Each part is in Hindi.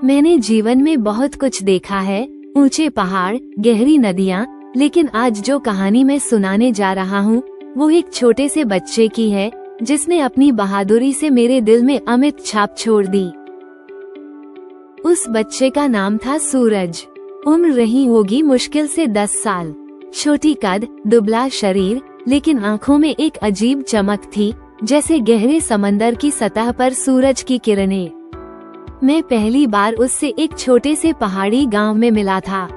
मैंने जीवन में बहुत कुछ देखा है, ऊंचे पहाड़, गहरी नदियाँ, लेकिन आज जो कहानी मैं सुनाने जा रहा हूँ वो एक छोटे से बच्चे की है जिसने अपनी बहादुरी से मेरे दिल में अमिट छाप छोड़ दी। उस बच्चे का नाम था सूरज। उम्र रही होगी मुश्किल से 10 साल। छोटी कद, दुबला शरीर, लेकिन आँखों में एक अजीब चमक थी, जैसे गहरे समंदर की सतह पर सूरज की किरणें। मैं पहली बार उससे एक छोटे से पहाड़ी गांव में मिला था।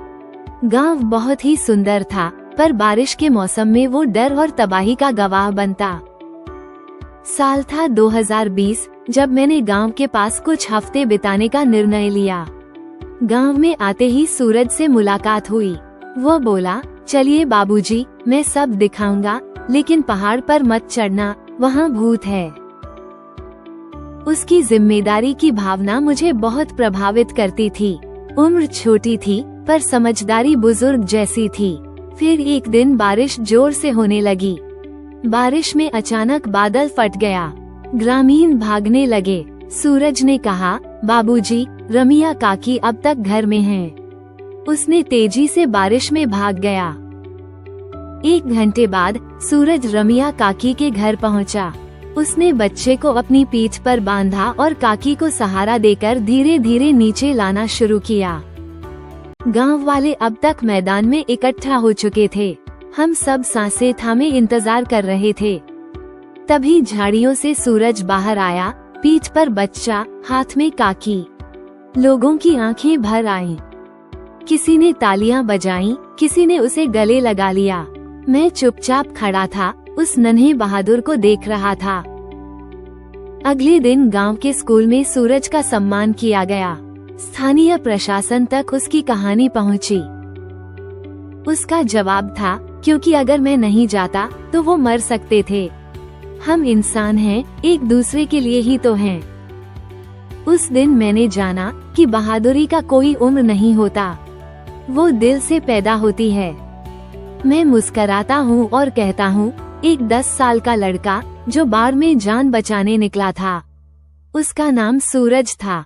गांव बहुत ही सुंदर था, पर बारिश के मौसम में वो डर और तबाही का गवाह बनता। साल था 2020, जब मैंने गांव के पास कुछ हफ्ते बिताने का निर्णय लिया। गांव में आते ही सूरज से मुलाकात हुई। वो बोला, चलिए बाबूजी, मैं सब दिखाऊंगा, लेकिन पहाड़ पर मत चढ़ना, वहाँ भूत है। उसकी जिम्मेदारी की भावना मुझे बहुत प्रभावित करती थी। उम्र छोटी थी, पर समझदारी बुजुर्ग जैसी थी। फिर एक दिन बारिश जोर से होने लगी। बारिश में अचानक बादल फट गया। ग्रामीण भागने लगे। सूरज ने कहा, बाबूजी, रमिया काकी अब तक घर में हैं। उसने तेजी से बारिश में भाग गया। 1 घंटे बाद सूरज रमिया काकी के घर पहुंचा। उसने बच्चे को अपनी पीठ पर बांधा और काकी को सहारा देकर धीरे धीरे नीचे लाना शुरू किया। गांव वाले अब तक मैदान में इकट्ठा हो चुके थे। हम सब सांसें थामे इंतजार कर रहे थे। तभी झाड़ियों से सूरज बाहर आया, पीठ पर बच्चा, हाथ में काकी। लोगों की आंखें भर आईं। किसी ने तालियां बजाईं, किसी ने उसे गले लगा लिया। मैं चुपचाप खड़ा था, उस नन्हे बहादुर को देख रहा था। अगले दिन गांव के स्कूल में सूरज का सम्मान किया गया। स्थानीय प्रशासन तक उसकी कहानी पहुंची। उसका जवाब था, क्योंकि अगर मैं नहीं जाता तो वो मर सकते थे। हम इंसान हैं, एक दूसरे के लिए ही तो हैं। उस दिन मैंने जाना कि बहादुरी का कोई उम्र नहीं होता, वो दिल से पैदा होती है। मैं मुस्कराता हूँ और कहता हूँ, एक 10 साल का लड़का जो बाढ़ में जान बचाने निकला था, उसका नाम सूरज था।